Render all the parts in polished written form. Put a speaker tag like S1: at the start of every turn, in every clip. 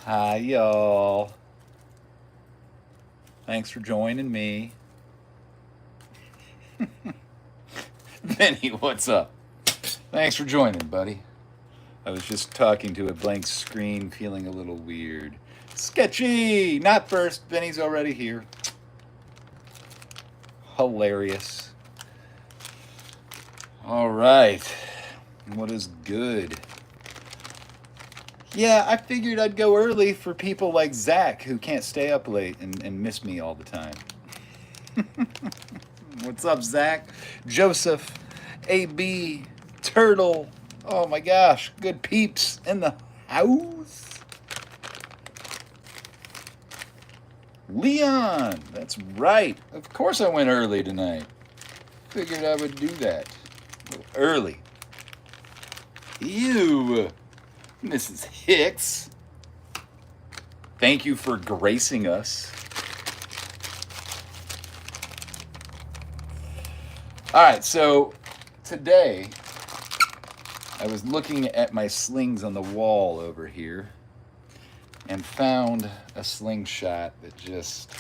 S1: Hi, y'all. Thanks for joining me. Vinny, what's up? Thanks for joining, buddy. I was just talking to a blank screen, feeling a little weird. Sketchy! Not first. Vinny's already here. Hilarious. All right. What is good? Yeah, I figured I'd go early for people like Zach who can't stay up late and miss me all the time. What's up, Zach? Joseph, AB, Turtle. Oh my gosh, good peeps in the house. Leon, that's right. Of course I went early tonight. Figured I would do that. A little early. Ew. Mrs. Hicks. Thank you for gracing us. All right, so today I was looking at my slings on the wall over here and found a slingshot that just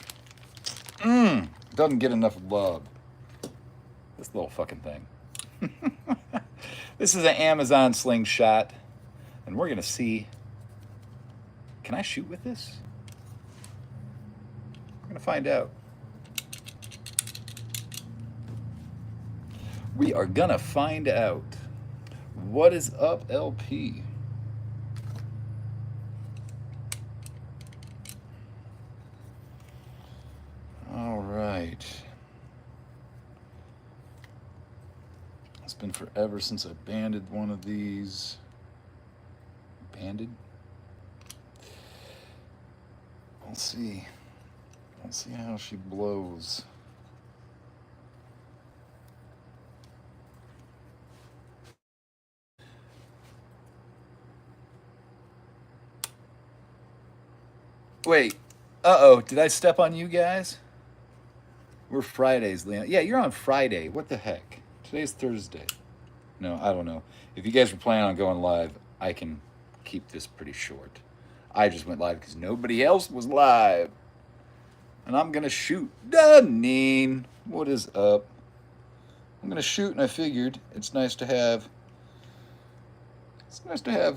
S1: doesn't get enough love. This little fucking thing. This is an Amazon slingshot, and we're gonna see. Can I shoot with this? We're gonna find out. We are gonna find out. What is up, LP? All right. It's been forever since I banded one of these. Banded? Let's see. Let's see how she blows. Wait. Uh-oh. Did I step on you guys? We're Fridays, Leon. Yeah, you're on Friday. What the heck? Today's Thursday. No, I don't know. If you guys were planning on going live, I can keep this pretty short. I just went live because nobody else was live. And I'm going to shoot. Danine, what is up? I'm going to shoot, and I figured it's nice to have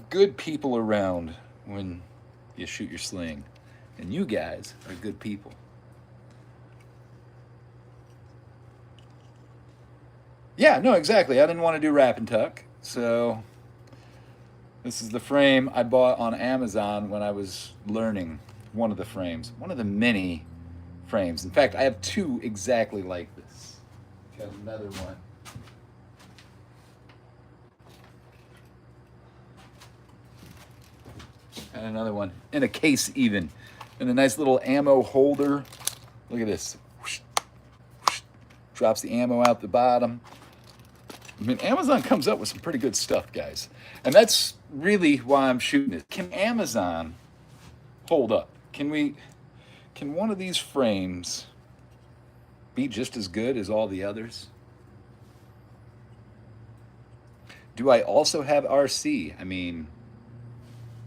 S1: good people around when you shoot your sling. And you guys are good people. Yeah, no, exactly. I didn't want to do wrap and tuck. So this is the frame I bought on Amazon when I was learning. One of the frames. One of the many frames. In fact, I have two exactly like this. Got another one. And another one. In a case even. And a nice little ammo holder. Look at this. Whoosh, whoosh. Drops the ammo out the bottom. I mean, Amazon comes up with some pretty good stuff, guys. And that's really why I'm shooting it. Can Amazon hold up? Can one of these frames be just as good as all the others? Do I also have RC? I mean,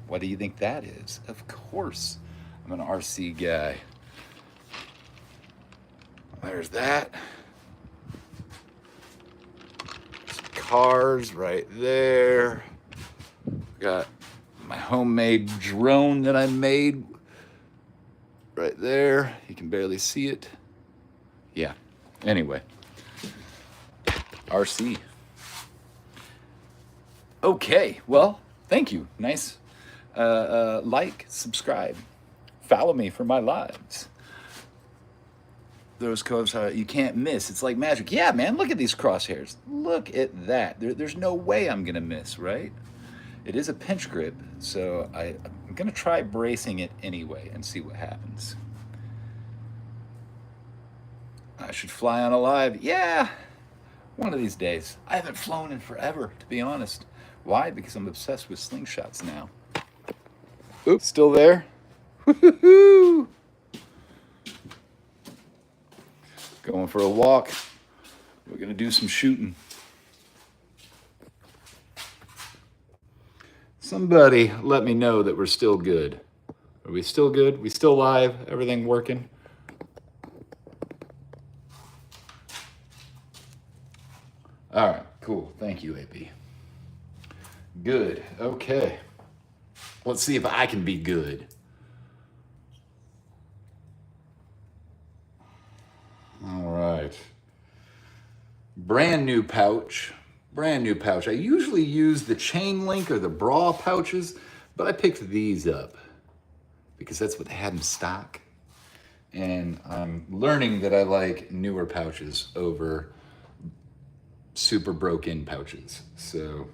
S1: what do you think that is? Of course, I'm an RC guy. There's that. Some cars right there. Got my homemade drone that I made right there. You can barely see it. Yeah. Anyway, RC. Okay. Well, thank you. Nice. Like, subscribe, follow me for my lives. Those coves you can't miss. It's like magic. Yeah, man. Look at these crosshairs. Look at that. There's no way I'm gonna miss, right? It is a pinch grip, so I'm gonna try bracing it anyway and see what happens. I should fly on a live. Yeah, one of these days. I haven't flown in forever, to be honest. Why? Because I'm obsessed with slingshots now. Oops, still there? Woo-hoo-hoo! Going for a walk. We're gonna do some shooting. Somebody let me know that we're still good. Are we still good? We still live? Everything working? All right, cool. Thank you, AP. Good. Okay. Let's see if I can be good. All right. Brand new pouch. Brand new pouch. I usually use the chain link or the bra pouches, but I picked these up because that's what they had in stock. And I'm learning that I like newer pouches over super broke-in pouches. So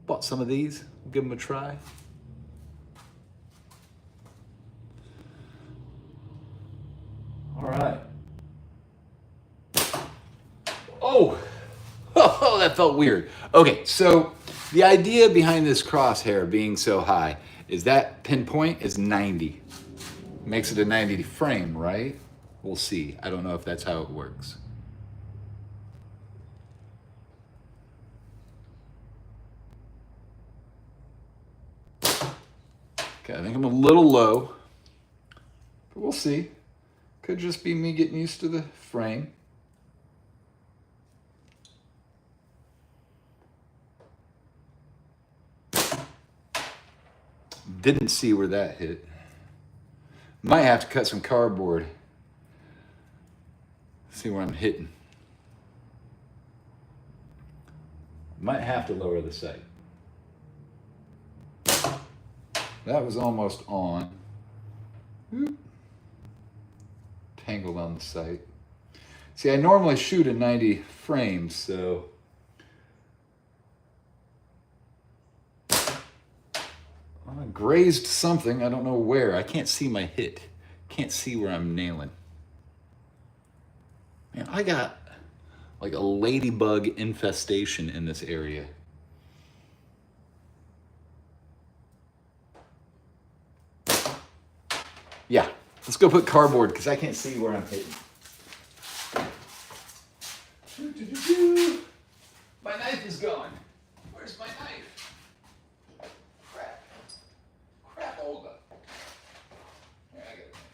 S1: bought some of these. Give them a try. All right. Oh, oh, that felt weird. Okay, so the idea behind this crosshair being so high is that pinpoint is 90. Makes it a 90 frame, right? We'll see. I don't know if that's how it works. Okay, I think I'm a little low, but we'll see. Could just be me getting used to the frame. Didn't see where that hit. Might have to cut some cardboard. See where I'm hitting. Might have to lower the sight. That was almost on. Tangled on the sight. See, I normally shoot in 90 frames, so I grazed something. I don't know where. I can't see my hit. Can't see where I'm nailing. Man, I got like a ladybug infestation in this area. Yeah, let's go put cardboard because I can't see where I'm hitting. My knife is gone. Where's my knife? Crap. Crap, Olga. Here, I got a knife.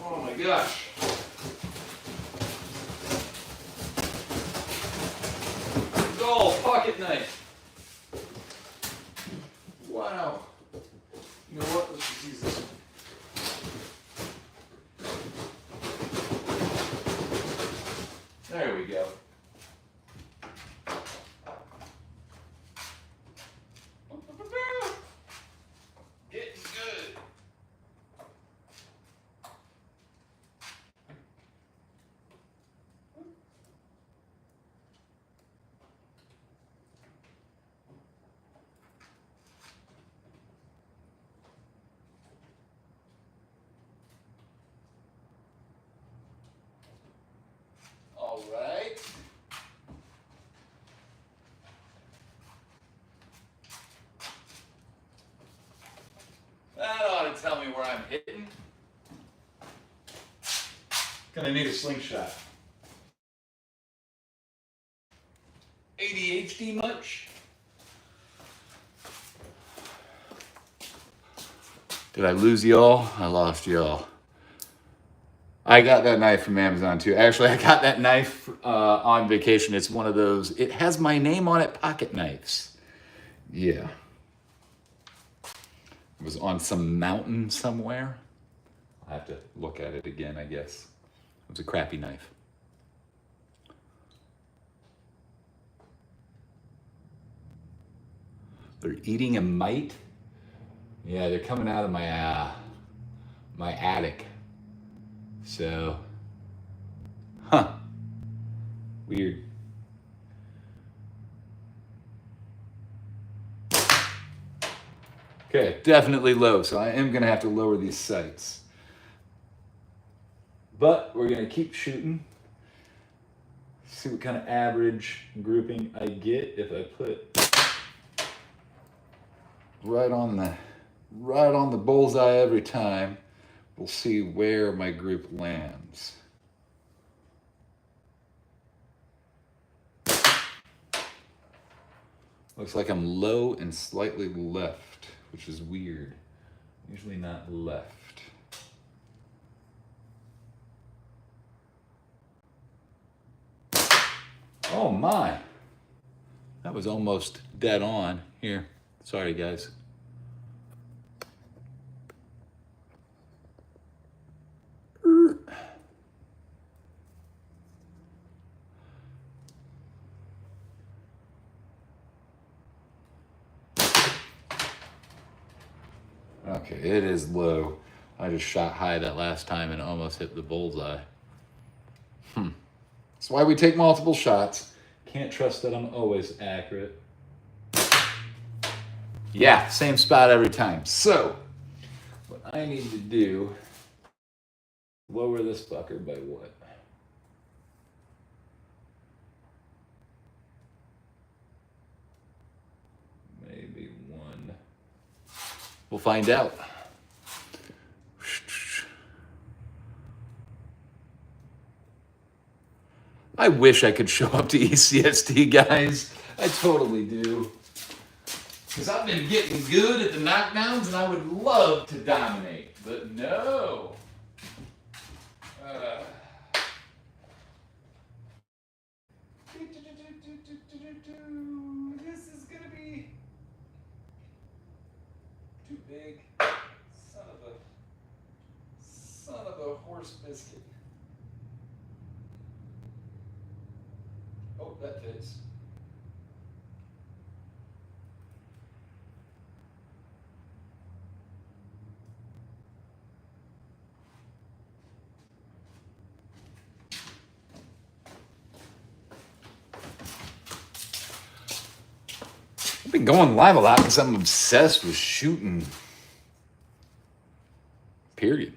S1: Oh my gosh. Oh, pocket knife. Wow. You know what? Let's just use this one. There we go. Getting good. All right. That ought to tell me where I'm hitting. Gonna need a slingshot. ADHD much? Did I lose y'all? I lost y'all. I got that knife from Amazon too. Actually, I got that knife on vacation. It's one of those, it has my name on it, pocket knives. Yeah. It was on some mountain somewhere. I'll have to look at it again, I guess. It was a crappy knife. They're eating a mite? Yeah, they're coming out of my attic. So, weird. Okay, definitely low, so I am gonna have to lower these sights. But we're gonna keep shooting. See what kind of average grouping I get if I put right on the bullseye every time. We'll see where my group lands. Looks like I'm low and slightly left, which is weird. Usually not left. Oh my. That was almost dead on. Here. Sorry, guys. Okay, it is low. I just shot high that last time and almost hit the bullseye. That's why we take multiple shots. Can't trust that I'm always accurate. Yeah, same spot every time. So, what I need to do, lower this fucker by what? Maybe one. We'll find out. I wish I could show up to ECST, guys. I totally do. Because I've been getting good at the knockdowns and I would love to dominate. But no. This is going to be too big. Son of a horse biscuit. Oh, that fits. I've been going live a lot because I'm obsessed with shooting. Period.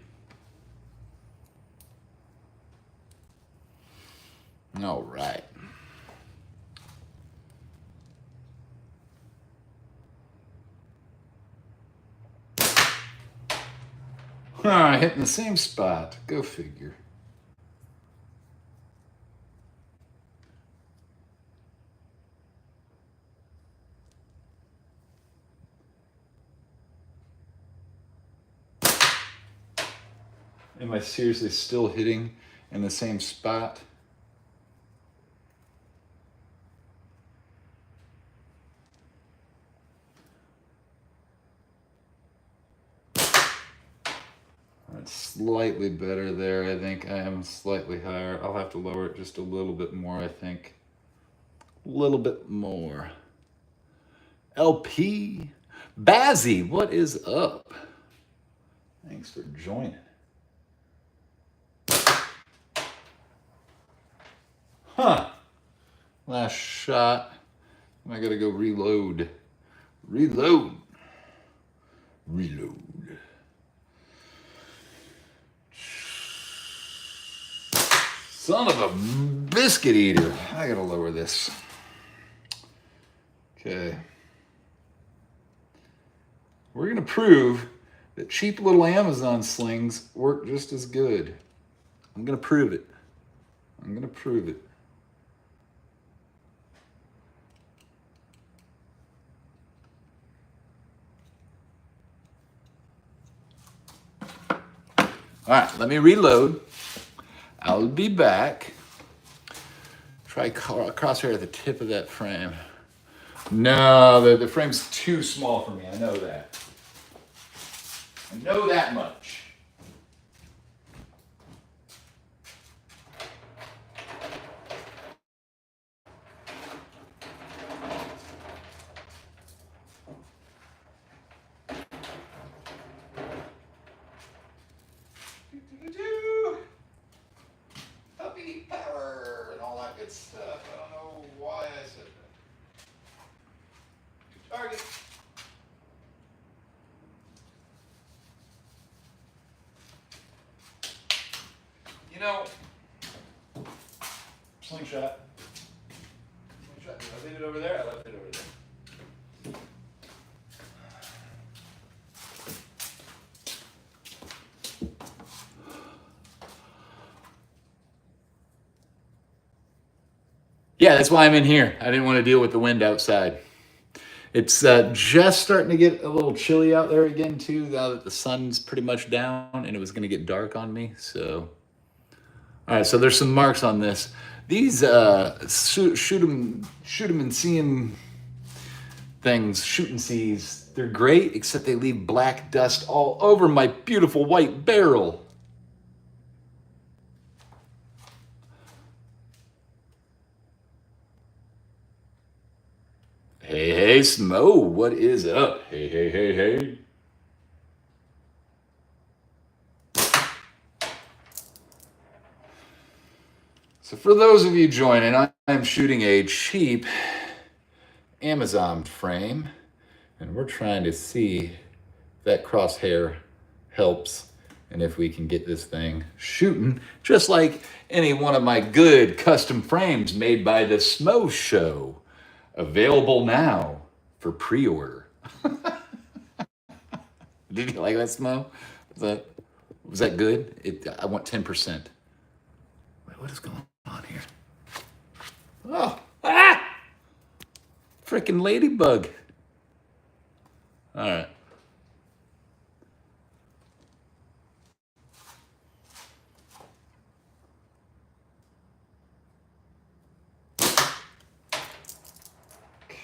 S1: All right. Hitting the same spot. Go figure. Am I seriously still hitting in the same spot? That's slightly better there, I think. I am slightly higher. I'll have to lower it just a little bit more, I think. A little bit more. LP. Bazzy, what is up? Thanks for joining. Huh. Last shot. I gotta go reload. Reload. Reload. Son of a biscuit eater. I gotta lower this. Okay. We're gonna prove that cheap little Amazon slings work just as good. I'm gonna prove it. I'm gonna prove it. All right, let me reload. I'll be back. Try crosshair at the tip of that frame. No, the frame's too small for me. I know that. I know that much. Puppy power and all that good stuff. I don't know why I said that. Target. You know, slingshot. Slingshot. Did I leave it over there? I left it over there. Yeah, that's why I'm in here. I didn't want to deal with the wind outside. It's just starting to get a little chilly out there again too. Now that the sun's pretty much down, and it was going to get dark on me. So, all right. So there's some marks on this. These shoot 'em and see 'em things, shoot and sees. They're great, except they leave black dust all over my beautiful white barrel. Hey, hey, Smo, what is up? Hey, hey, hey, hey. So for those of you joining, I am shooting a cheap Amazon frame, and we're trying to see if that crosshair helps and if we can get this thing shooting just like any one of my good custom frames made by the Smo Show. Available now for pre-order. Did you like that, Smo? Was that good? I want 10%. Wait, what is going on here? Oh, freaking ladybug. All right.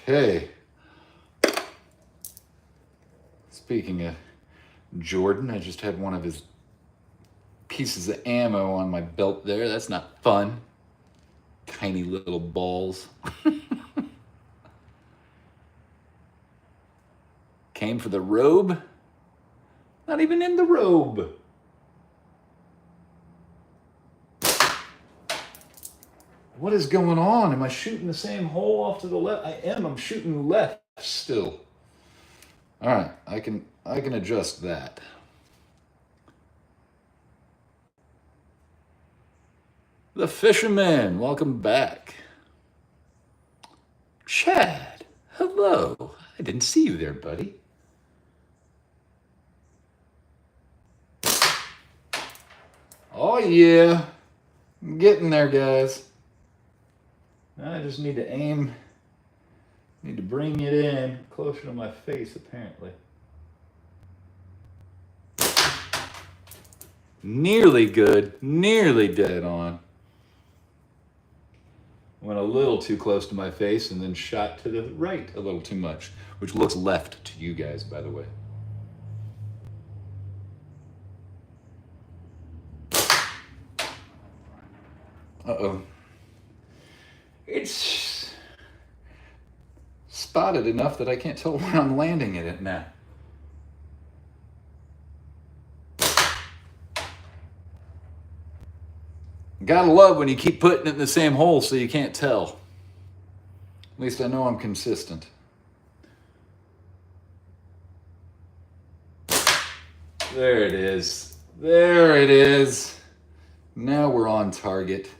S1: Okay. Speaking of Jordan, I just had one of his pieces of ammo on my belt there. That's not fun. Tiny little balls. Came for the robe. Not even in the robe. What is going on? Am I shooting the same hole off to the left? I am. I'm shooting left still. All right, I can adjust that. The Fisherman, welcome back. Chad, hello. I didn't see you there, buddy. Oh yeah, I'm getting there, guys. I just need to aim. Need to bring it in closer to my face, apparently. Nearly good, nearly dead on. Went a little too close to my face and then shot to the right a little too much, which looks left to you guys, by the way. Uh-oh. It's spotted enough that I can't tell where I'm landing in it now. Gotta love when you keep putting it in the same hole so you can't tell. At least I know I'm consistent. There it is. There it is. Now we're on target.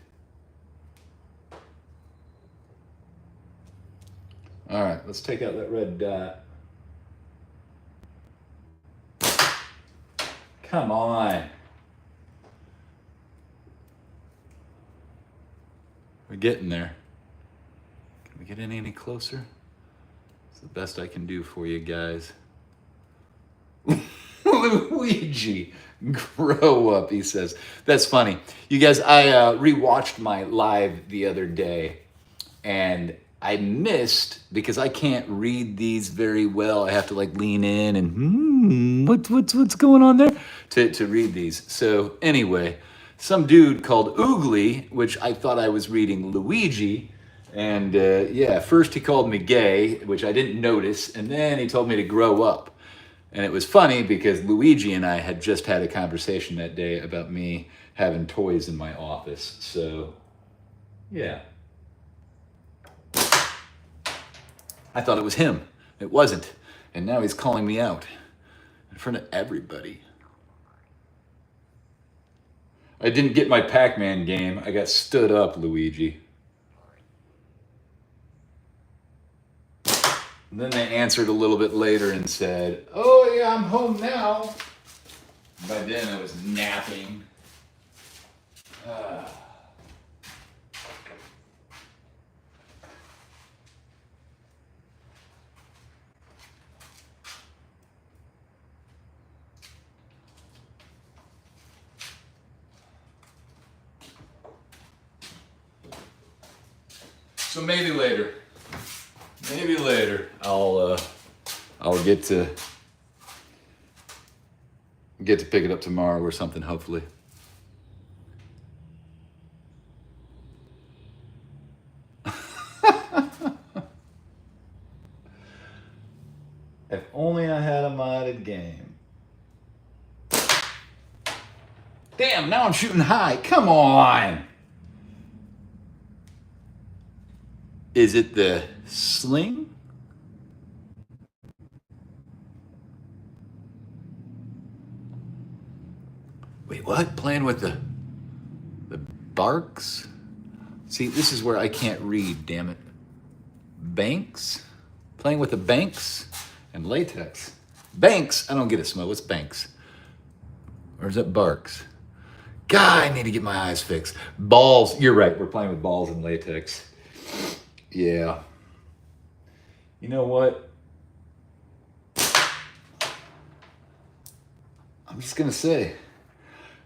S1: All right, let's take out that red dot. Come on. We're getting there. Can we get any closer? It's the best I can do for you guys. Luigi, grow up, he says. That's funny. You guys, I rewatched my live the other day, and I missed, because I can't read these very well. I have to like lean in and what's going on there to read these. So anyway, some dude called Oogly, which I thought I was reading Luigi, and yeah, first he called me gay, which I didn't notice, and then he told me to grow up. And it was funny because Luigi and I had just had a conversation that day about me having toys in my office. So, yeah. I thought it was him. It wasn't. And now he's calling me out in front of everybody. I didn't get my Pac-Man game. I got stood up, Luigi. And then they answered a little bit later and said, "Oh yeah, I'm home now." By then I was napping. So maybe later. Maybe later I'll get to pick it up tomorrow or something, hopefully. If only I had a modded game. Damn, now I'm shooting high. Come on. Is it the sling? Wait, what? Playing with the barks? See, this is where I can't read, damn it. Banks? Playing with the banks and latex. Banks? I don't get it, Smo. What's banks? Or is that barks? God, I need to get my eyes fixed. Balls. You're right. We're playing with balls and latex. Yeah. You know what? I'm just going to say,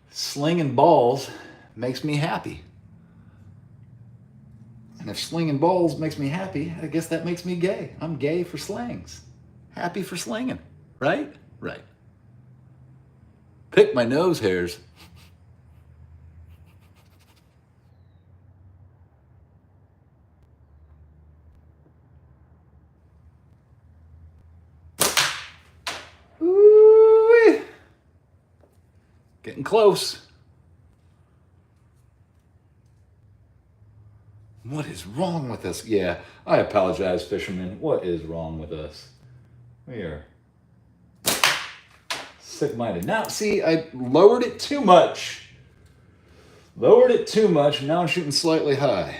S1: slinging balls makes me happy. And if slinging balls makes me happy, I guess that makes me gay. I'm gay for slings. Happy for slinging. Right? Right. Pick my nose hairs. Ooh, getting close. What is wrong with us? Yeah, I apologize, fishermen. What is wrong with us? We are sick-minded. Now, see, I lowered it too much. Lowered it too much, and now I'm shooting slightly high.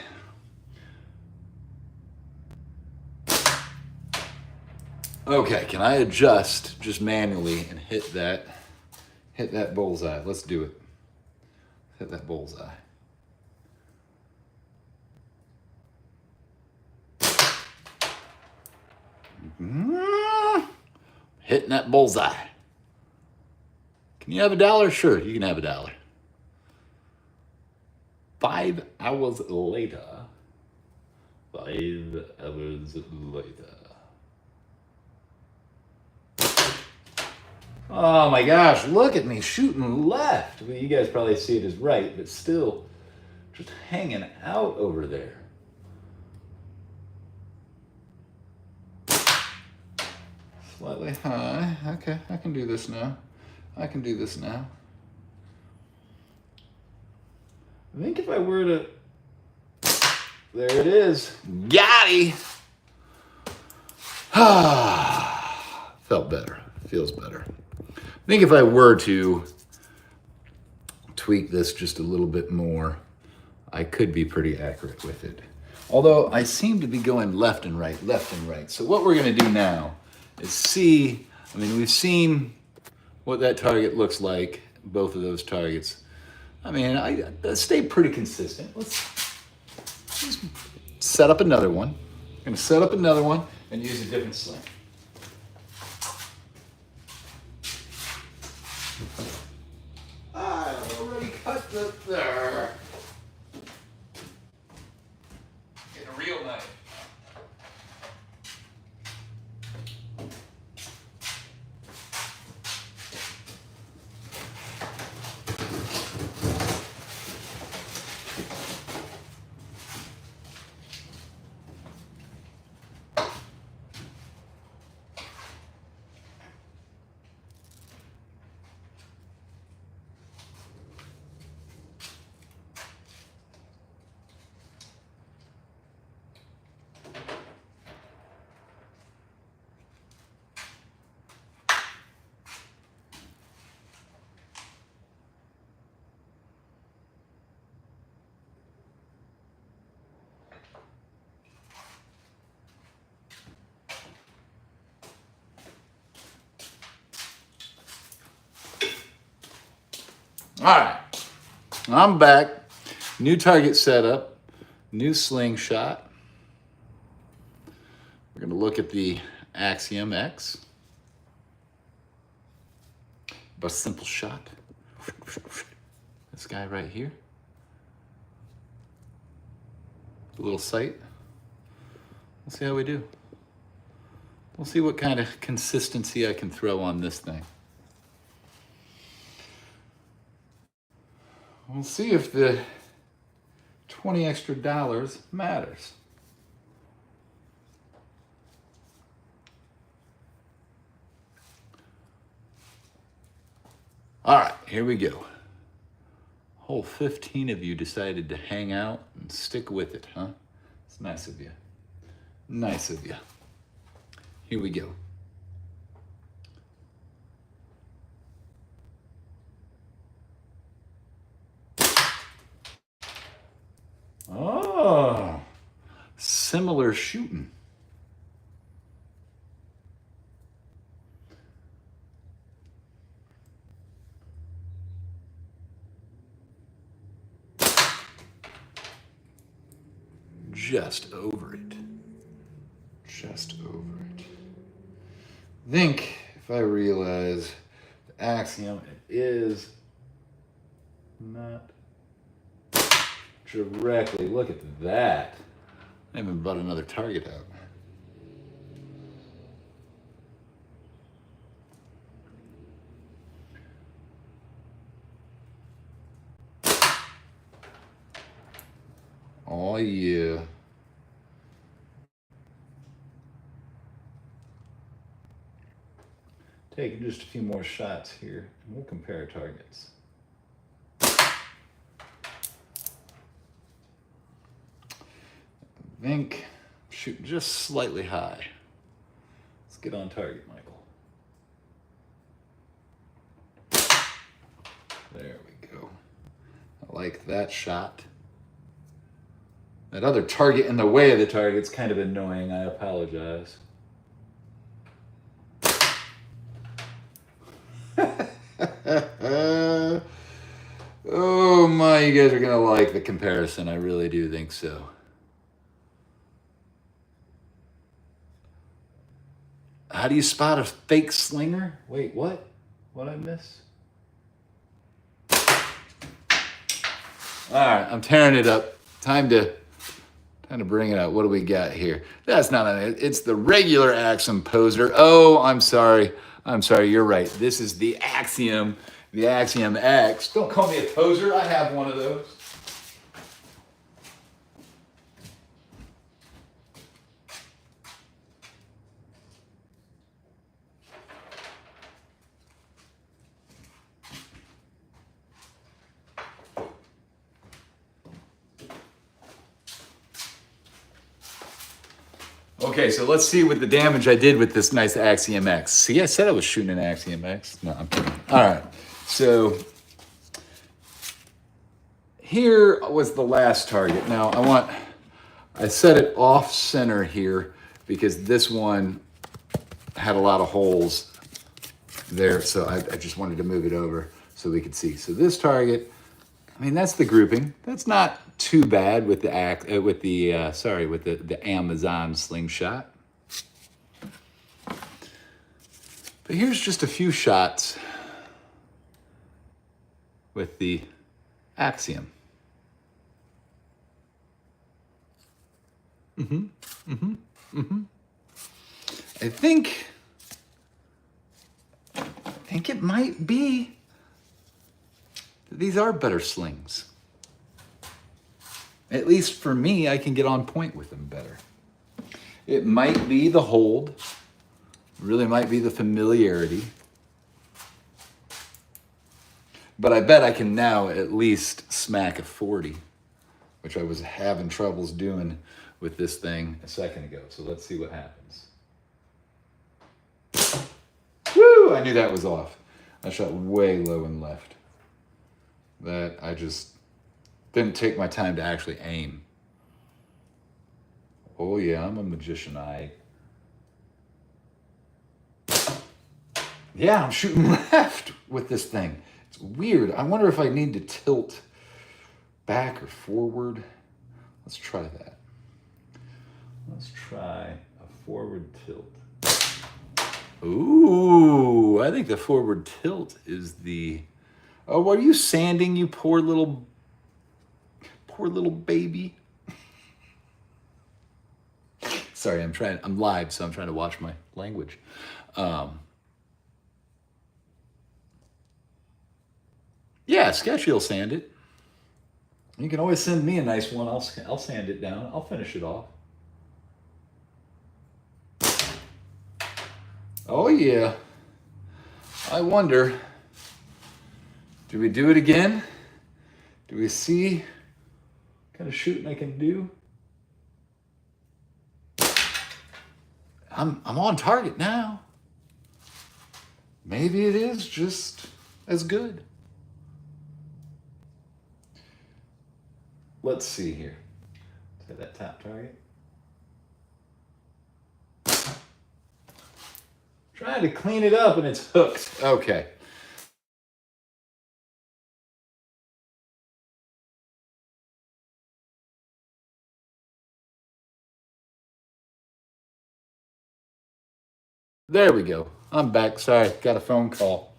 S1: Okay, can I adjust just manually and hit that bullseye? Let's do it. Hit that bullseye. Hitting that bullseye. Can you have $1? Sure, you can have $1. 5 hours later. 5 hours later. Oh my gosh, look at me shooting left. Well, you guys probably see it as right, but still just hanging out over there. Slightly high. Okay, I can do this now. I think if I were to... There it is. Got Felt better. Feels better. I think if I were to tweak this just a little bit more, I could be pretty accurate with it. Although I seem to be going left and right. So what we're going to do now is see, we've seen what that target looks like, both of those targets. I stay pretty consistent. Let's set up another one. I'm going to set up another one and use a different sling. I already cut there. Get a real knife. All right, I'm back. New target setup, new slingshot. We're going to look at the Axiom X. A simple shot. This guy right here. A little sight. Let's see how we do. We'll see what kind of consistency I can throw on this thing. We'll see if the $20 extra matters. All right, here we go. Whole 15 of you decided to hang out and stick with it, huh? It's nice of you. Nice of you. Here we go. Oh, similar shooting. Just over it. Just over it. I think if I realize the axiom, it is not directly. Look at that. I haven't brought another target out. Oh yeah. Taking just a few more shots here, and we'll compare targets. I think shoot just slightly high. Let's get on target, Michael. There we go. I like that shot. That other target in the way of the target's kind of annoying. I apologize. Oh my, you guys are gonna like the comparison. I really do think so. How do you spot a fake slinger? Wait, what? What'd I miss? All right, I'm tearing it up. Time to bring it out. What do we got here? That's not an, it's the regular Axiom poser. Oh, I'm sorry. You're right. This is the Axiom X. Don't call me a poser. I have one of those. Okay, so let's see what the damage I did with this nice Axiom X. See, I said I was shooting an Axiom X. No, I'm kidding. All right, so here was the last target. Now I set it off center here because this one had a lot of holes there, so I just wanted to move it over so we could see. So this target, I mean, that's the grouping. That's not too bad with the Amazon slingshot. But here's just a few shots with the Axiom. I think it might be that these are better slings. At least for me, I can get on point with them better. It might be the hold. It really might be the familiarity. But I bet I can now at least smack a 40, which I was having troubles doing with this thing a second ago. So let's see what happens. Woo! I knew that was off. I shot way low and left. That I just didn't take my time to actually aim. Oh yeah, I'm a magician. Yeah, I'm shooting left with this thing. It's weird. I wonder if I need to tilt back or forward. Let's try that. Let's try a forward tilt. Ooh, I think the forward tilt is the... Oh, are you sanding, you poor little baby? Sorry, I'm live, so I'm trying to watch my language. Yeah, Sketchy will sand it. You can always send me a nice one. I'll sand it down. I'll finish it off. Oh yeah. I wonder, do we do it again? Do we see what kind of shooting I can do? I'm on target now. Maybe it is just as good. Let's see here. Let's hit that top target. Trying to clean it up and it's hooked. Okay. There we go. I'm back. Sorry, got a phone call.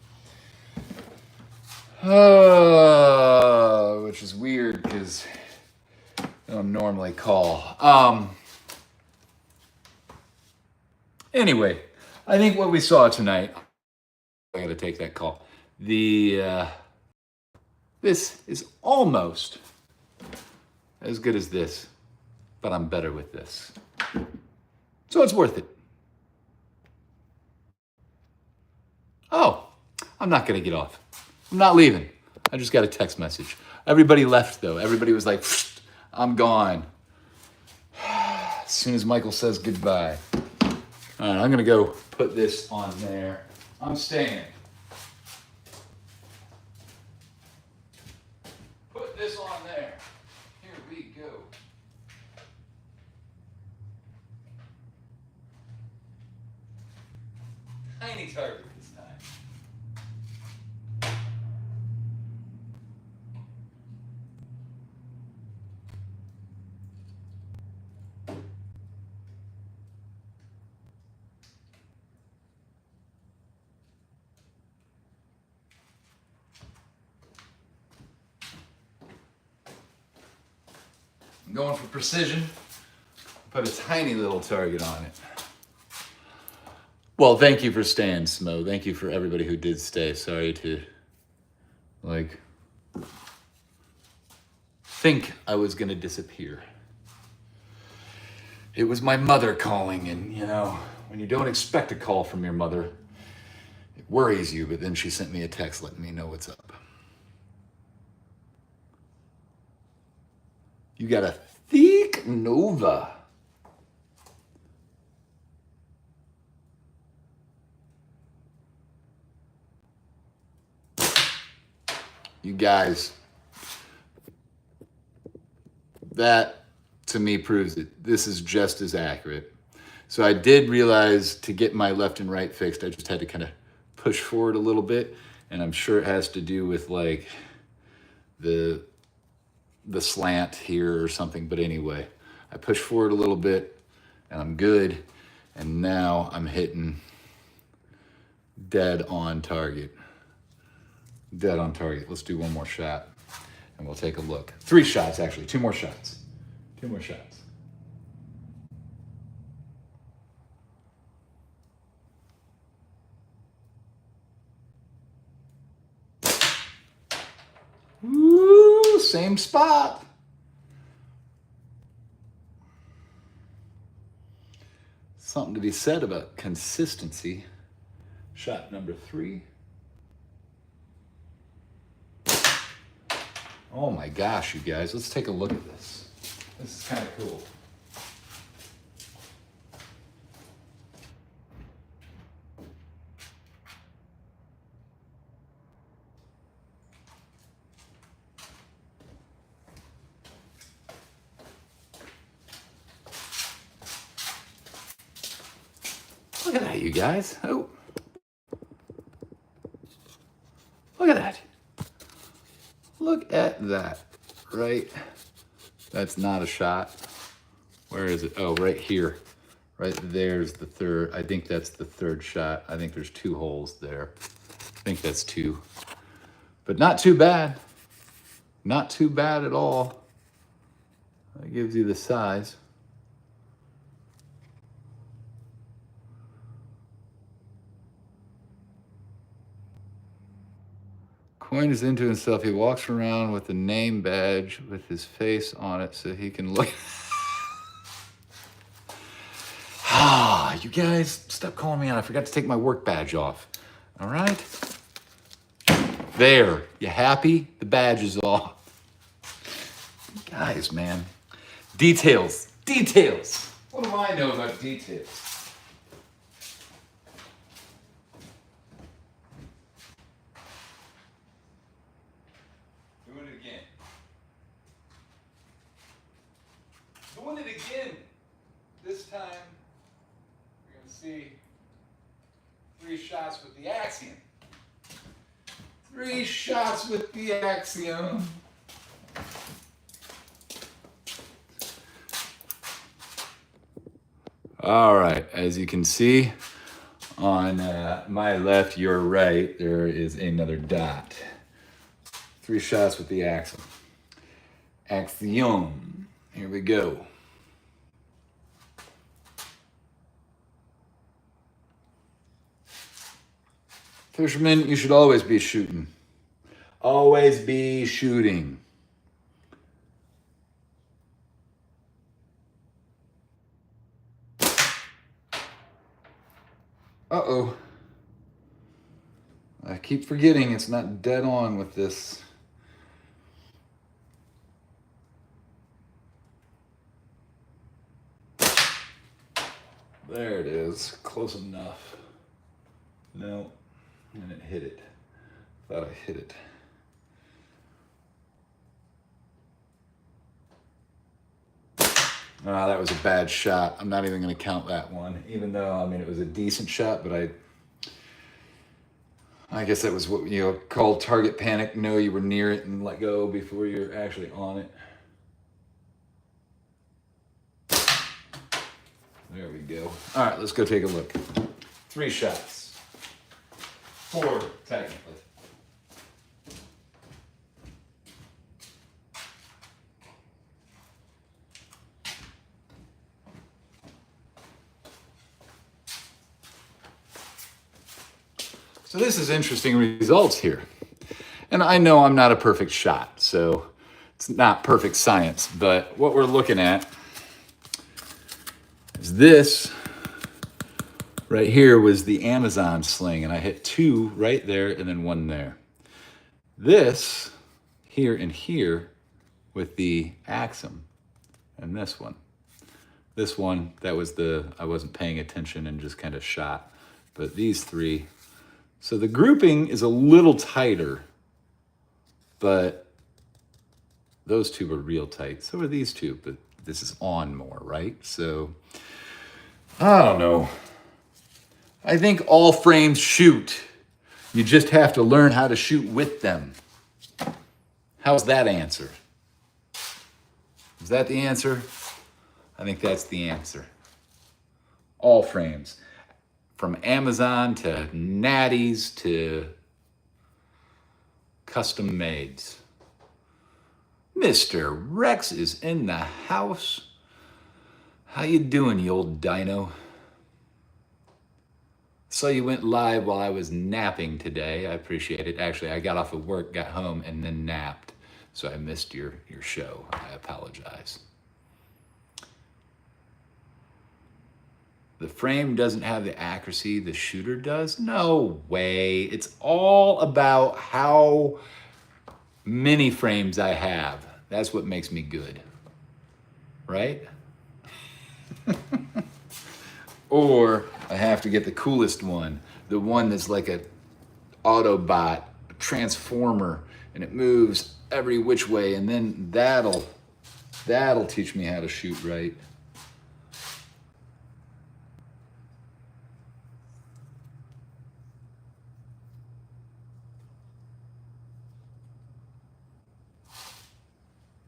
S1: Which is weird because I don't normally call. Anyway, I think what we saw tonight, I got to take that call. This is almost as good as this, but I'm better with this. So it's worth it. Oh, I'm not going to get off. I'm not leaving. I just got a text message. Everybody left, though. Everybody was like, I'm gone. As soon as Michael says goodbye. All right, I'm going to go put this on there. I'm staying. Put this on there. Here we go. Tiny target this time. I'm going for precision. Put a tiny little target on it. Well, thank you for staying, Smo. Thank you for everybody who did stay. Sorry to, think I was going to disappear. It was my mother calling, and, when you don't expect a call from your mother, it worries you, but then she sent me a text letting me know what's up. You got a thick Nova. You guys, that to me proves it. This is just as accurate. So I did realize to get my left and right fixed, I just had to kind of push forward a little bit. And I'm sure it has to do with the slant here or something. But anyway, I pushed forward a little bit and I'm good. And now I'm hitting dead on target. Dead on target. Let's do one more shot and we'll take a look. 3 shots, actually. 2 more shots. 2 more shots. Woo, same spot. Something to be said about consistency. Shot number 3. Oh my gosh, you guys, let's take a look at this. This is kind of cool. Look at that, you guys. Oh. Look at that. Look at that, right? That's not a shot. Where is it? Oh, right here. Right there's the third. I think that's the third shot. I think there's 2 holes there. I think that's 2. But not too bad. Not too bad at all. That gives you the size. coin is into himself. He walks around with a name badge with his face on it so he can look. Ah, you guys, stop calling me out. I forgot to take my work badge off. All right? There. You happy? The badge is off. Guys, man. Details. Details. What do I know about details? Doing it again. Doing it again. This time, you're going to see 3 shots with the axiom. 3 shots with the axiom. All right, as you can see on my left, your right, there is another dot. 3 shots with the axiom. Axiom. Here we go. Fishermen, you should always be shooting. Always be shooting. Uh-oh. I keep forgetting it's not dead on with this. There it is. Close enough. No. And it hit it. Thought I hit it. Ah, that was a bad shot. I'm not even going to count that one, even though, I mean, it was a decent shot, but I guess that was what, you know, called target panic. Know you were near it and let go before you're actually on it. There we go. All right, let's go take a look. 3 shots. 4, technically. So this is interesting results here. And I know I'm not a perfect shot, so it's not perfect science, but what we're looking at is this right here was the Amazon sling, and I hit 2 right there and then 1 there. This here and here with the axiom, and this one. This one, that was I wasn't paying attention and just kind of shot, but these 3. So the grouping is a little tighter, but those 2 are real tight. So are these 2, but this is on more, right? So, I don't know. I think all frames shoot. You just have to learn how to shoot with them. How's that answer? Is that the answer? I think that's the answer. All frames. From Amazon to natties to custom mades. Mr. Rex is in the house. How you doing, you old dino? So you went live while I was napping today. I appreciate it. Actually, I got off of work, got home, and then napped. So I missed your show. I apologize. The frame doesn't have the accuracy the shooter does? No way. It's all about how many frames I have. That's what makes me good. Right? Or I have to get the coolest one. The one that's like a Autobot, a transformer, and it moves every which way, and then that'll teach me how to shoot right.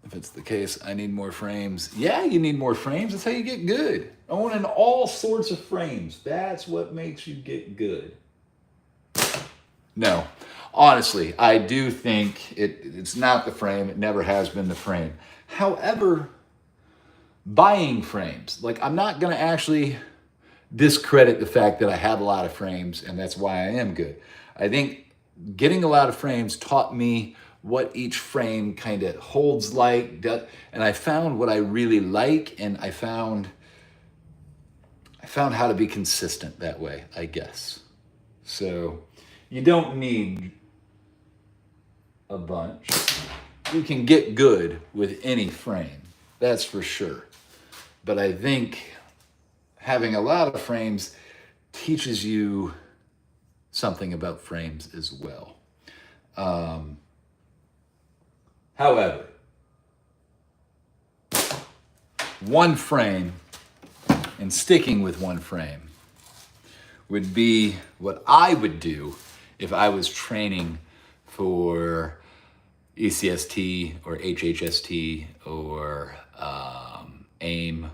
S1: If it's the case, I need more frames. Yeah, you need more frames. That's how you get good. Owning all sorts of frames. That's what makes you get good. No, honestly, I do think it's not the frame. It never has been the frame. However, buying frames, like I'm not going to actually discredit the fact that I have a lot of frames and that's why I am good. I think getting a lot of frames taught me what each frame kind of holds like, and I found what I really like, and I found how to be consistent that way, I guess. So you don't need a bunch. You can get good with any frame, that's for sure. But I think having a lot of frames teaches you something about frames as well. However, one frame and sticking with one frame would be what I would do if I was training for ECST or HHST or AIM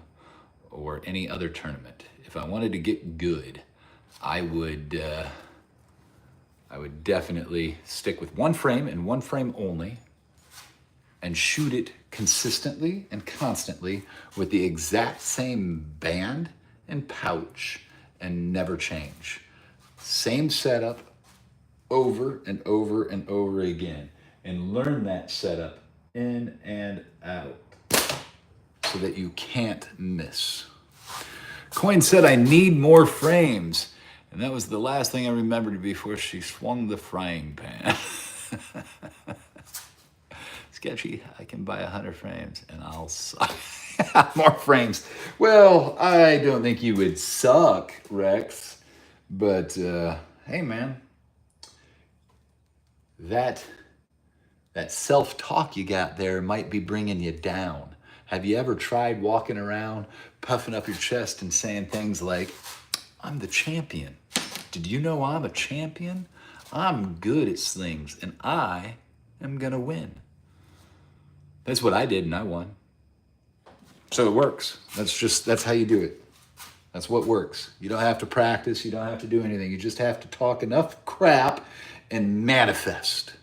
S1: or any other tournament. If I wanted to get good, I would definitely stick with one frame and one frame only, and shoot it consistently and constantly with the exact same band and pouch and never change. Same setup over and over and over again, and learn that setup in and out so that you can't miss. Coin said, I need more frames. And that was the last thing I remembered before she swung the frying pan. Sketchy, I can buy 100 frames and I'll suck. More frames. Well, I don't think you would suck, Rex. But hey, man, that self-talk you got there might be bringing you down. Have you ever tried walking around, puffing up your chest and saying things like, I'm the champion. Did you know I'm a champion? I'm good at slings and I am gonna win. That's what I did and I won. So it works. That's how you do it. That's what works. You don't have to practice. You don't have to do anything. You just have to talk enough crap and manifest.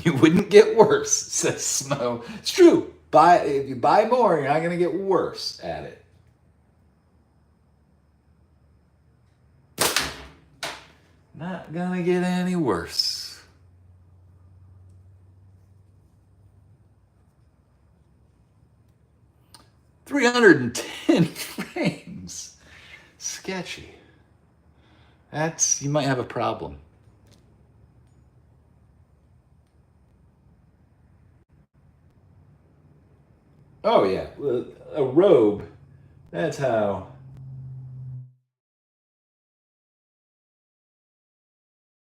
S1: You wouldn't get worse, says Smo. It's true. If you buy more, you're not going to get worse at it. Not going to get any worse. $310 frames. Sketchy. You might have a problem. Oh yeah, a robe. That's how.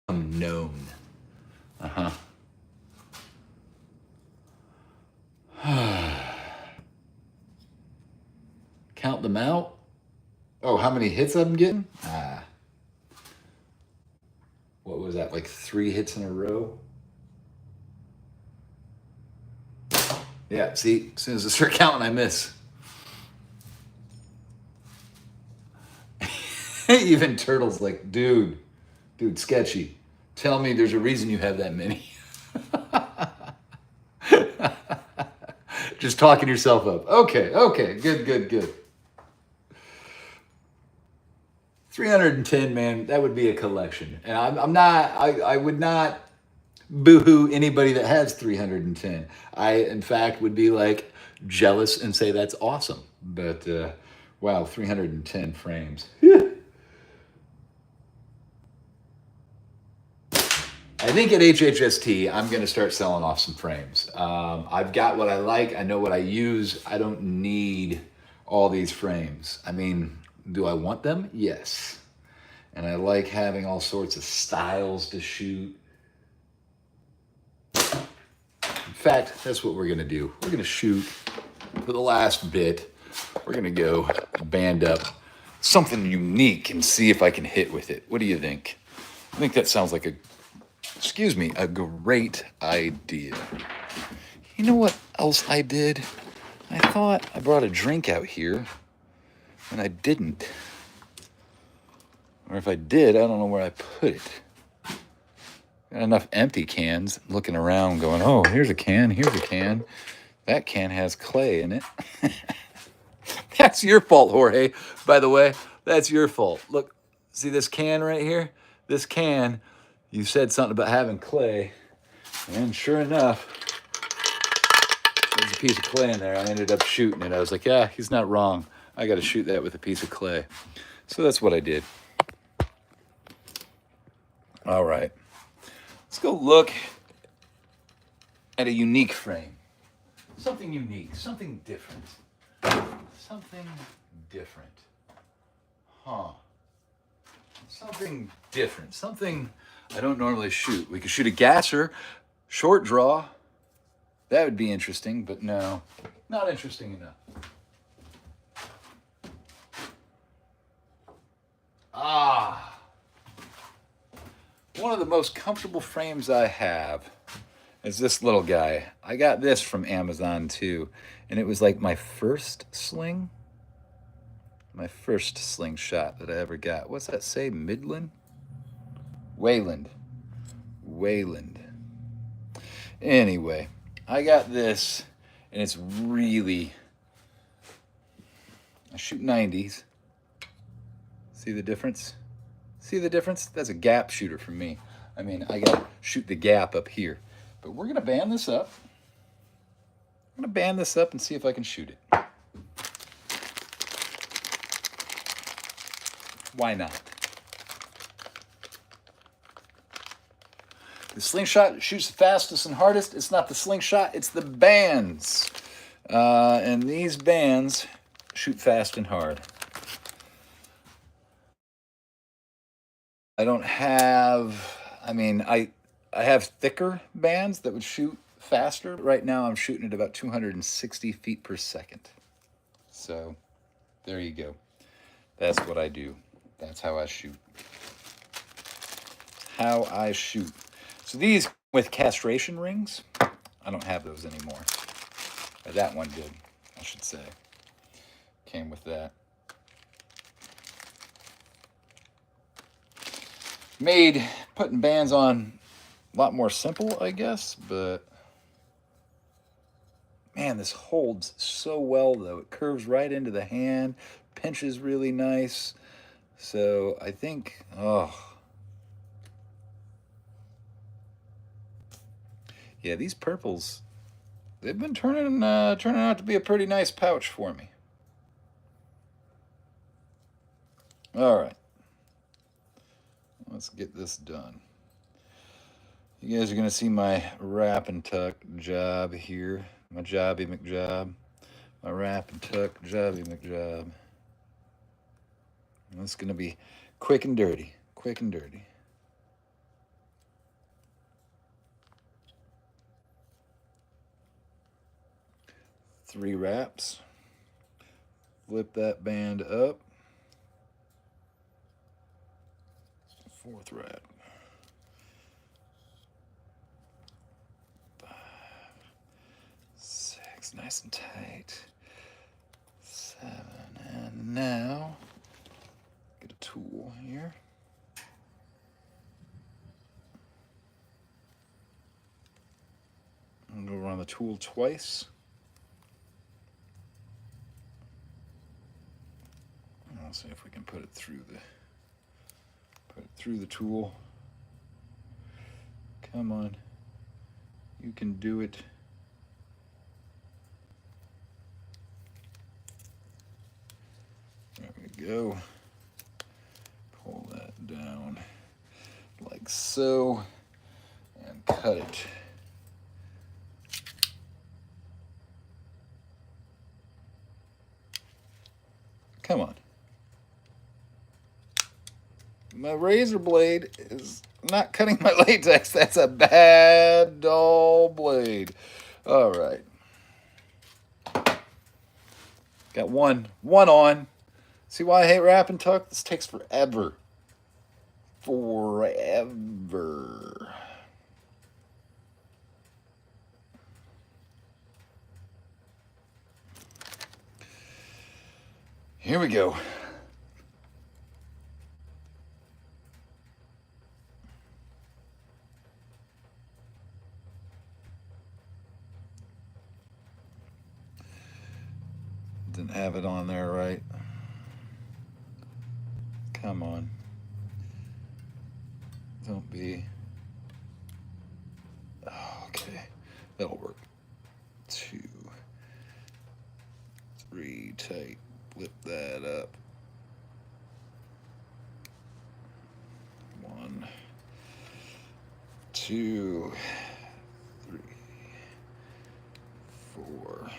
S1: I'm known. Count them out. Oh, how many hits I'm getting? What was that? Like 3 hits in a row? Yeah, see, as soon as I start counting, I miss. Even Turtle's like, dude, sketchy. Tell me there's a reason you have that many. Just talking yourself up. Okay, good. 310, man, that would be a collection. And I would not boo-hoo anybody that has 310. I, in fact, would be like jealous and say that's awesome. But wow, 310 frames. I think at HHST, I'm going to start selling off some frames. I've got what I like. I know what I use. I don't need all these frames. I mean, do I want them? Yes. And I like having all sorts of styles to shoot. In fact, that's what we're going to do. We're going to shoot for the last bit. We're going to go band up something unique and see if I can hit with it. What do you think? I think that sounds like a great idea. You know what else I did? I thought I brought a drink out here, and I didn't. Or if I did, I don't know where I put it. Got enough empty cans. I'm looking around going, oh, here's a can. That can has clay in it. That's your fault, Jorge, by the way. That's your fault. Look, see this can right here? This can, you said something about having clay, and sure enough, there's a piece of clay in there. I ended up shooting it. I was like, yeah, he's not wrong. I got to shoot that with a piece of clay. So that's what I did. All right. Let's go look at a unique frame. Something unique, something different. Something different. Huh. Something different. Something I don't normally shoot. We could shoot a gasser, short draw. That would be interesting, but no, not interesting enough. Ah. One of the most comfortable frames I have is this little guy. I got this from Amazon too, and it was like my first slingshot that I ever got. What's that say? Midland? Wayland. Anyway, I got this, and it's really. I shoot 90s. See the difference? See the difference? That's a gap shooter for me. I mean, I gotta shoot the gap up here. But we're gonna band this up. I'm gonna band this up and see if I can shoot it. Why not? The slingshot shoots the fastest and hardest. It's not the slingshot, it's the bands. And these bands shoot fast and hard. I don't have, I have thicker bands that would shoot faster. Right now I'm shooting at about 260 feet per second. So there you go. That's what I do. That's how I shoot. So these with castration rings, I don't have those anymore. That one did, I should say. Came with that. Made putting bands on a lot more simple, I guess, but man, this holds so well though. It curves right into the hand, pinches really nice. So I think, yeah, these purples, they've been turning out to be a pretty nice pouch for me. All right. Let's get this done. You guys are going to see my wrap and tuck job here. My jobby McJob. My wrap and tuck jobby McJob. And it's going to be quick and dirty. Quick and dirty. Three wraps. Flip that band up. Fourth wrap. 5, 6, nice and tight. 7, and now get a tool here. I'm gonna go around the tool twice. I'll see if we can put it through the tool. Come on. You can do it. There we go. Pull that down like so and cut it. Come on. My razor blade is not cutting my latex. That's a bad, dull blade. All right. Got one on. See why I hate wrap and tuck? This takes forever. Forever. Here we go. Didn't have it on there right. Come on. Don't be. Oh, okay. That'll work. 2, 3, tight. Flip that up. 1, 2, 3, 4.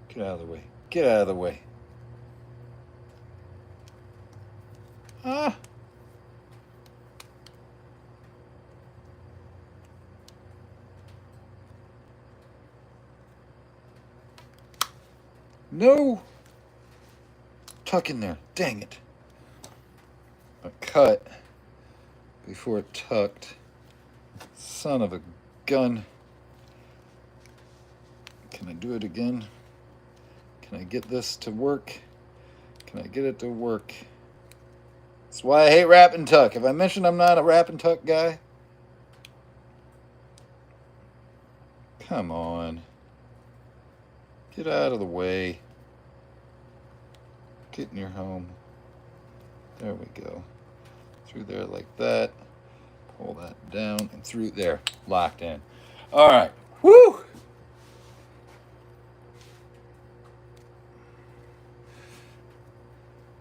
S1: Get out of the way. Get out of the way. Ah. No. Tuck in there. Dang it. I cut before it tucked. Son of a gun. Can I do it again? Can I get this to work? Can I get it to work? That's why I hate wrap and tuck. Have I mentioned I'm not a wrap and tuck guy? Come on. Get out of the way. Get in your home. There we go. Through there like that. Pull that down and through there. Locked in. All right. Woo!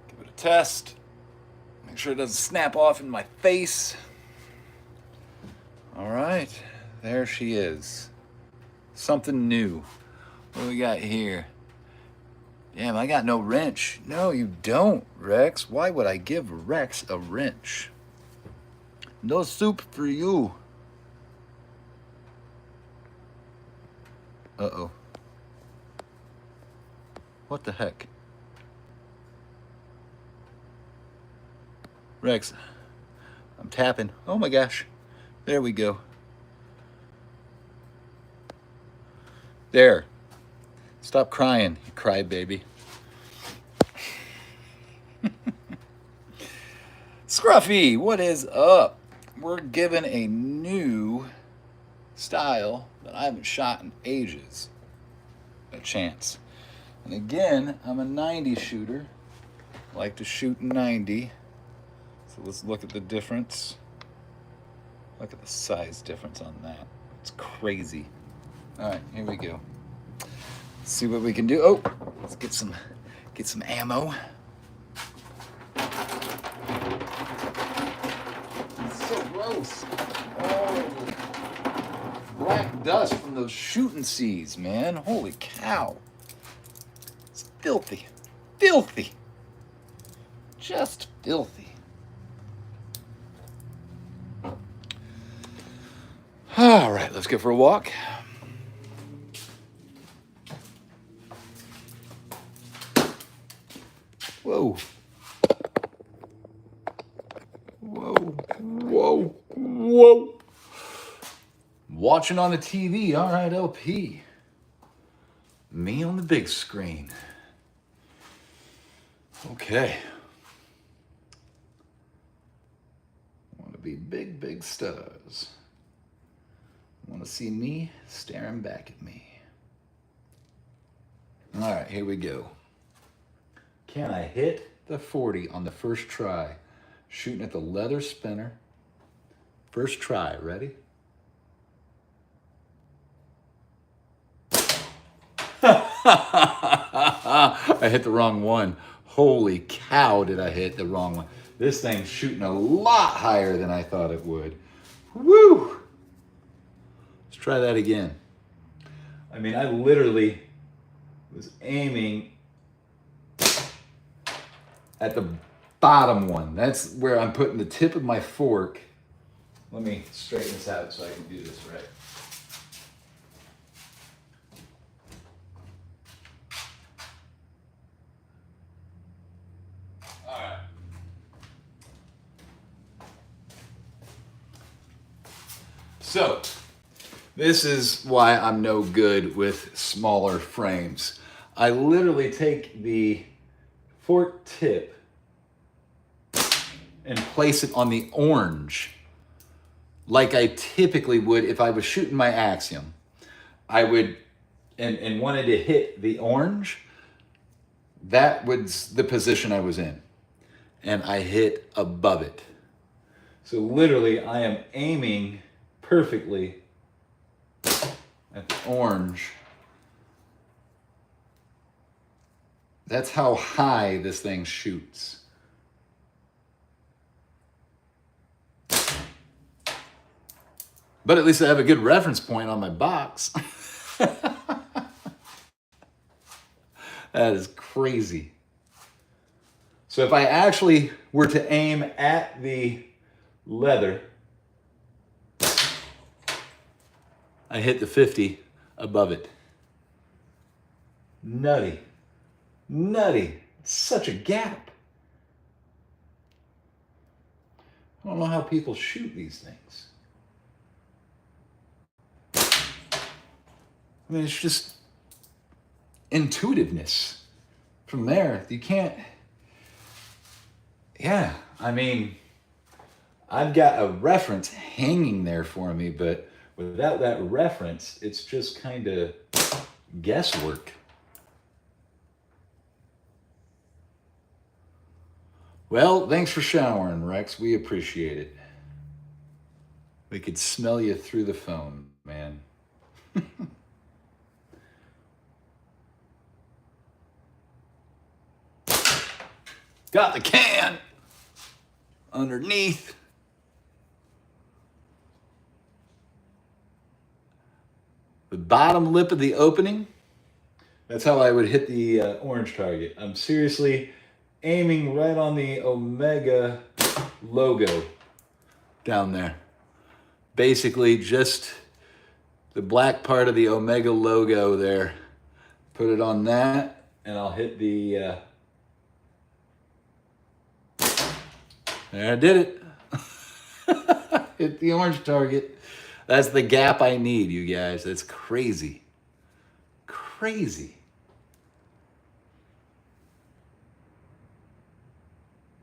S1: Give it a test. Make sure it doesn't snap off in my face. All right. There she is. Something new. What do we got here? Damn, I got no wrench. No, you don't, Rex. Why would I give Rex a wrench? No soup for you. Uh-oh. What the heck? Rex, I'm tapping. Oh my gosh. There we go. There. Stop crying, you crybaby. Scruffy, what is up? We're given a new style that I haven't shot in ages a chance. And again, I'm a 90 shooter. I like to shoot 90. So let's look at the difference. Look at the size difference on that. It's crazy. All right, here we go. See what we can do. Oh, let's get some ammo. It's so gross. Oh, black dust from those shooting seas, man. Holy cow. It's filthy. Filthy. Just filthy. All right, let's go for a walk. Whoa. Whoa. Whoa. Whoa. Watching on the TV. All right, LP. Me on the big screen. Okay. Want to be big, big stars. Want to see me staring back at me. All right, here we go. Can I hit the 40 on the first try? Shooting at the leather spinner. First try, ready? I hit the wrong one. Holy cow, did I hit the wrong one. This thing's shooting a lot higher than I thought it would. Woo! Let's try that again. I mean, I literally was aiming at the bottom one. That's where I'm putting the tip of my fork. Let me straighten this out so I can do this right. All right. So, this is why I'm no good with smaller frames. I literally take the fork tip and place it on the orange like I typically would if I was shooting my Axiom. I would, and wanted to hit the orange, that was the position I was in. And I hit above it. So literally I am aiming perfectly at the orange. That's how high this thing shoots. But at least I have a good reference point on my box. That is crazy. So if I actually were to aim at the leather, I hit the 50 above it. Nutty. Nutty. Such a gap. I don't know how people shoot these things. I mean, it's just intuitiveness. From there, you can't. Yeah, I mean, I've got a reference hanging there for me, but without that reference, it's just kind of guesswork. Well, thanks for showering, Rex. We appreciate it. We could smell you through the phone, man. Got the can underneath. The bottom lip of the opening. That's how I would hit the orange target. I'm seriously aiming right on the Omega logo down there. Basically just the black part of the Omega logo there. Put it on that and I'll hit the... There, I did it. Hit the orange target. That's the gap I need, you guys. That's crazy. Crazy.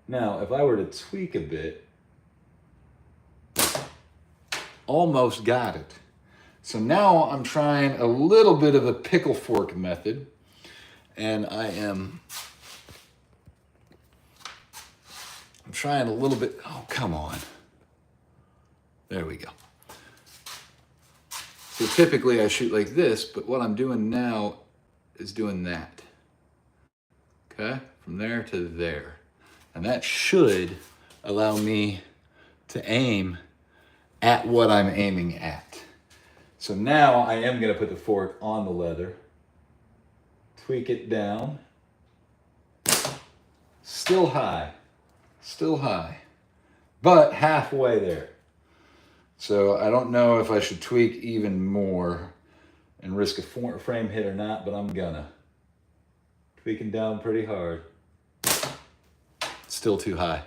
S1: Now, if I were to tweak a bit, almost got it. So now I'm trying a little bit of a pickle fork method, and I'm trying a little bit. Oh, come on. There we go. So typically I shoot like this, but what I'm doing now is doing that. Okay? From there to there. And that should allow me to aim at what I'm aiming at. So now I am going to put the fork on the leather. Tweak it down. Still high. Still high. But halfway there. So I don't know if I should tweak even more and risk a frame hit or not, but I'm gonna. Tweaking down pretty hard. Still too high.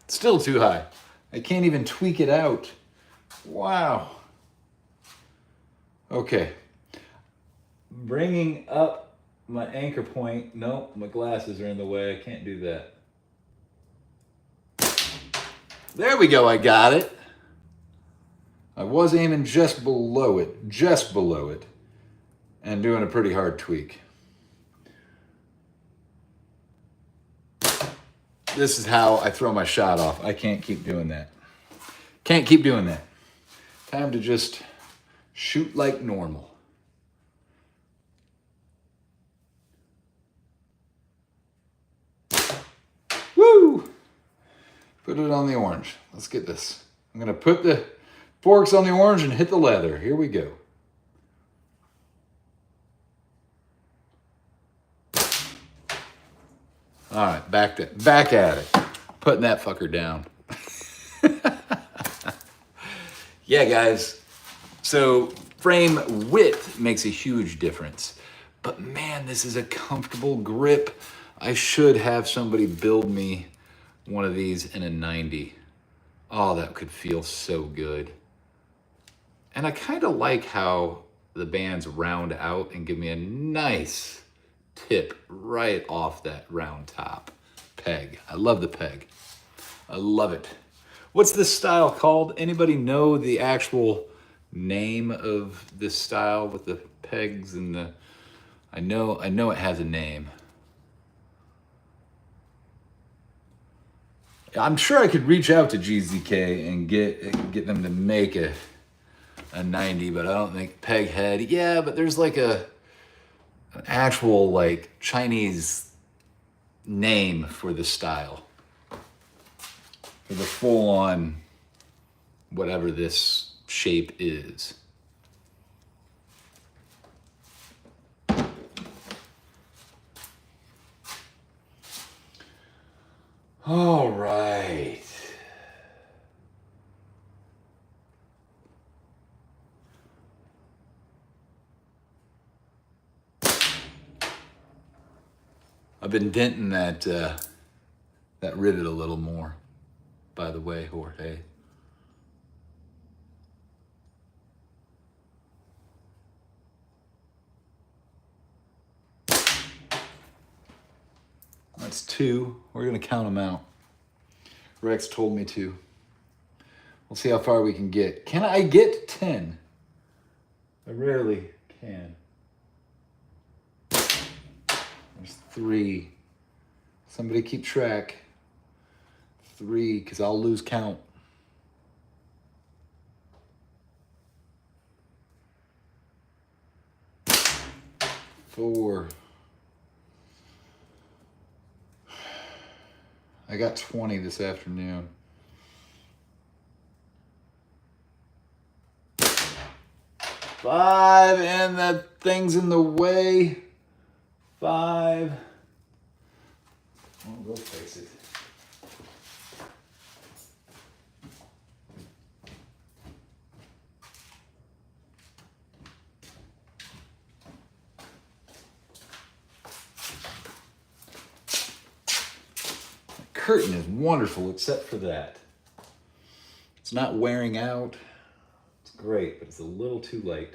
S1: Still too high. I can't even tweak it out. Wow. Okay. Bringing up my anchor point. No, my glasses are in the way. I can't do that. There we go. I got it. I was aiming just below it, and doing a pretty hard tweak. This is how I throw my shot off. I can't keep doing that. Can't keep doing that. Time to just shoot like normal. Woo! Put it on the orange. Let's get this. I'm gonna put the forks on the orange and hit the leather. Here we go. All right, back at it. Putting that fucker down. Yeah, guys. So frame width makes a huge difference. But man, this is a comfortable grip. I should have somebody build me one of these in a 90. Oh, that could feel so good. And I kind of like how the bands round out and give me a nice tip right off that round top peg. I love the peg. I love it. What's this style called? Anybody know the actual name of this style with the pegs and the? I know it has a name. I'm sure I could reach out to GZK and get them to make a 90, but I don't think peg head. Yeah, but there's like an actual like Chinese name for the style. For the full on whatever this shape is. All right. I've been denting that rivet a little more, by the way, Jorge. That's 2. We're gonna count them out. Rex told me to. We'll see how far we can get. Can I get 10? I rarely can. There's 3. Somebody keep track. 3, because I'll lose count. 4. I got 20 this afternoon. 5, and that thing's in the way. 5. I'll go fix it. Curtain is wonderful except for that. It's not wearing out. It's great, but it's a little too late.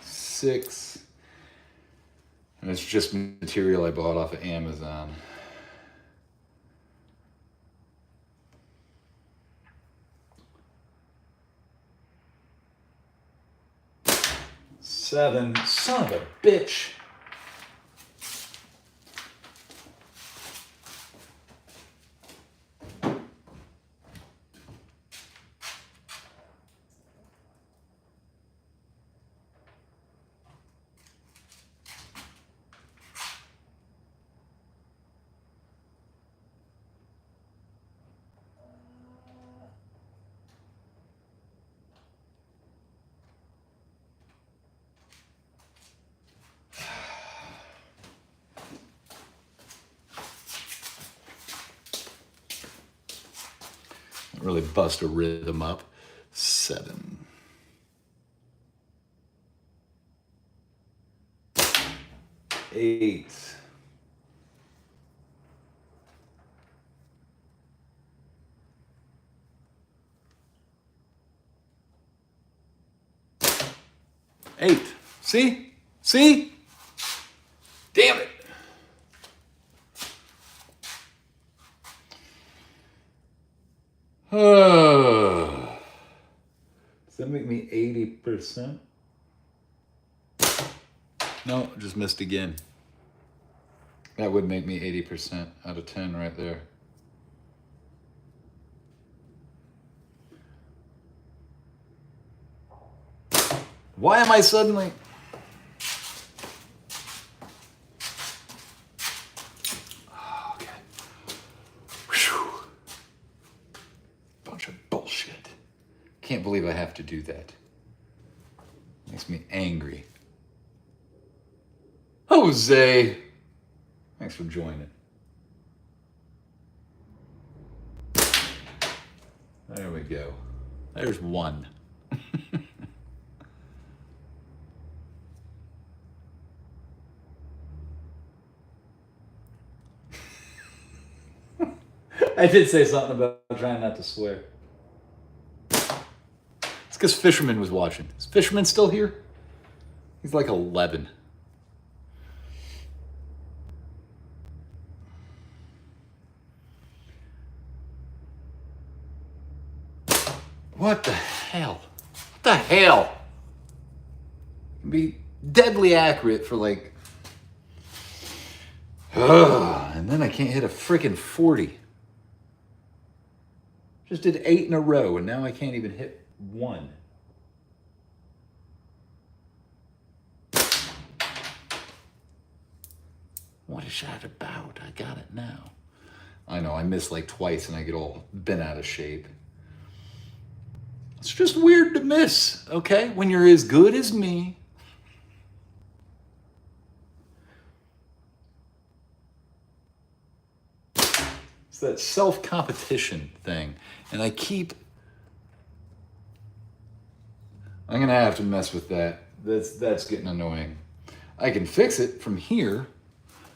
S1: 6. And it's just material I bought off of Amazon. 7. Son of a bitch. Really bust a rhythm up. 7. 8. 8. See? See? Damn it. Does that make me 80%? No, just missed again. That would make me 80% out of 10 right there. Why am I suddenly... Oh, okay. Whew. Bunch of bullshit. Can't believe I have to do that. Makes me angry. Jose! Thanks for joining. There we go. There's 1. I did say something about trying not to swear. It's because Fisherman was watching. Is Fisherman still here? He's like 11. What the hell? What the hell? Be deadly accurate for like, and then I can't hit a freaking 40. Just did 8 in a row, and now I can't even hit 1. What is that about? I got it now. I know, I miss like twice and I get all bent out of shape. It's just weird to miss, okay? When you're as good as me. It's that self-competition thing. And I'm gonna have to mess with that. That's getting annoying. I can fix it from here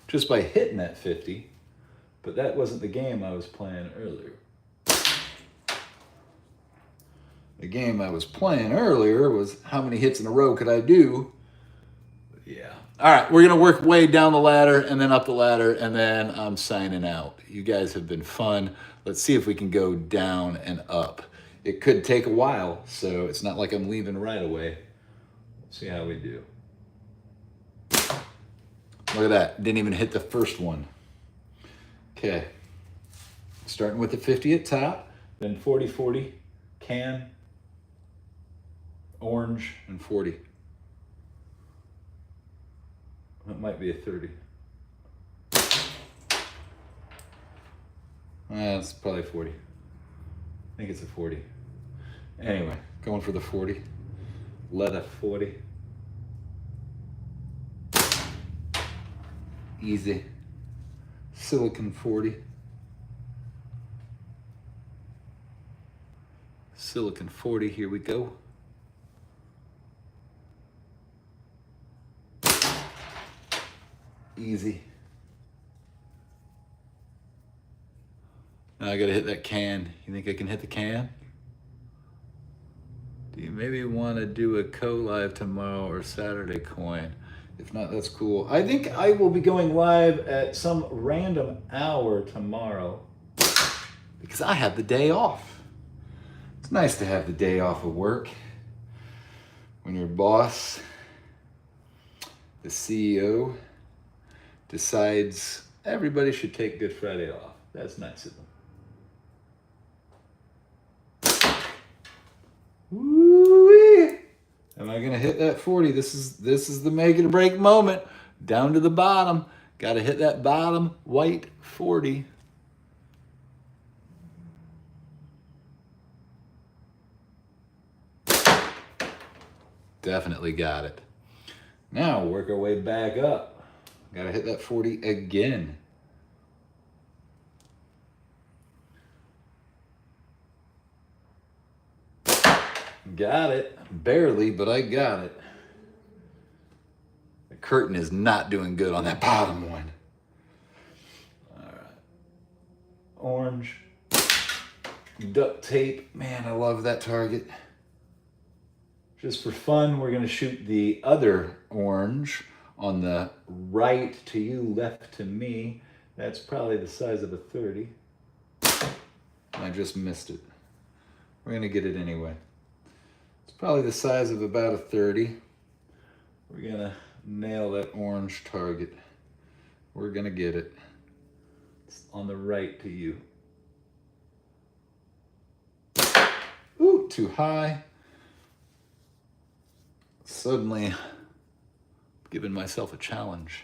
S1: just by hitting that 50, but that wasn't the game I was playing earlier. The game I was playing earlier was how many hits in a row could I do? Yeah. All right, we're going to work way down the ladder and then up the ladder, and then I'm signing out. You guys have been fun. Let's see if we can go down and up. It could take a while, so it's not like I'm leaving right away. Let's see how we do. Look at that. Didn't even hit the first one. Okay. Starting with the 50 at top, then 40, 40, can, orange, and 40. That might be a 30. It's probably 40. I think it's a 40. Anyway, going for the 40. Leather 40. Easy. Silicon 40. Silicon 40, here we go. Easy. Now I gotta hit that can. You think I can hit the can? Do you maybe want to do a co-live tomorrow or Saturday coin? If not, that's cool. I think I will be going live at some random hour tomorrow because I have the day off. It's nice to have the day off of work when your boss, the CEO, decides everybody should take Good Friday off. That's nice of them. Woo-wee. Am I gonna hit that 40? This is the make it or break moment. Down to the bottom. Gotta hit that bottom white 40. Definitely got it. Now work our way back up. Gotta hit that 40 again. Got it. Barely, but I got it. The curtain is not doing good on that bottom one. All right. Orange. Duct tape. Man, I love that target. Just for fun, we're going to shoot the other orange on the right to you, left to me. That's probably the size of a 30. I just missed it. We're going to get it anyway. It's probably the size of about a 30. We're going to nail that orange target. We're going to get it. It's on the right to you. Ooh, too high. Suddenly giving myself a challenge.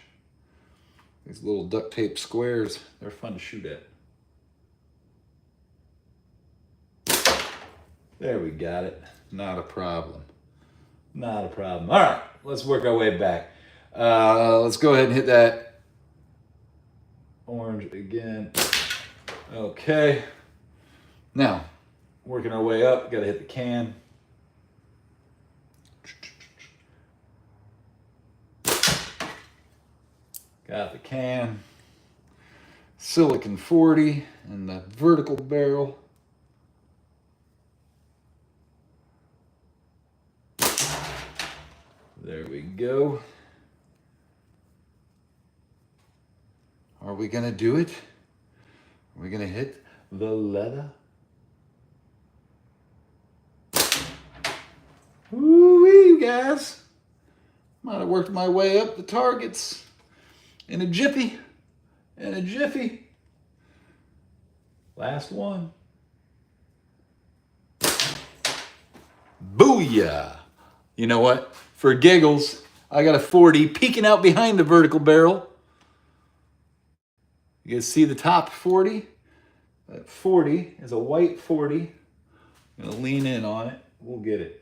S1: These little duct tape squares, they're fun to shoot at. There we got it. Not a problem. Not a problem. All right, let's work our way back. Let's go ahead and hit that orange again. Okay. Now, working our way up, gotta hit the can. Got the can. Silicon 40 and the vertical barrel. There we go. Are we gonna do it? Are we gonna hit the leather? Woo-wee, you guys. Might have worked my way up the targets in a jiffy. In a jiffy. Last one. Booyah! You know what? For giggles, I got a 40 peeking out behind the vertical barrel. You guys see the top 40? That 40 is a white 40. I'm gonna lean in on it. We'll get it.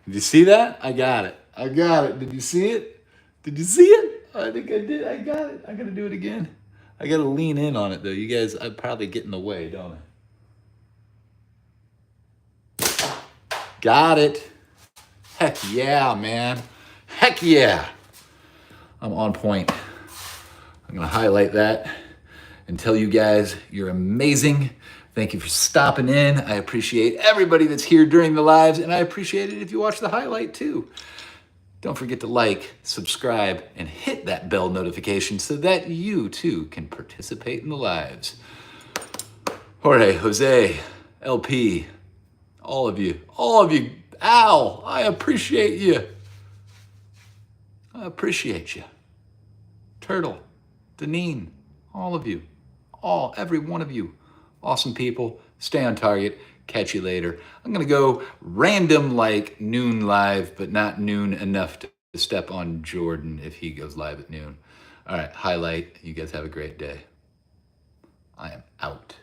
S1: Did you see that? I got it. I got it. Did you see it? Did you see it? I think I did. I got it. I gotta do it again. I gotta lean in on it though. You guys, I probably get in the way, don't I? Got it. Heck yeah, man. Heck yeah. I'm on point. I'm gonna highlight that and tell you guys you're amazing. Thank you for stopping in. I appreciate everybody that's here during the lives, and I appreciate it if you watch the highlight too. Don't forget to like, subscribe, and hit that bell notification so that you too can participate in the lives. Jorge, Jose, LP, all of you, Al, I appreciate you. I appreciate you. Turtle, Deneen, all of you, every one of you. Awesome people. Stay on target. Catch you later. I'm going to go random like noon live, but not noon enough to step on Jordan if he goes live at noon. All right, highlight. You guys have a great day. I am out.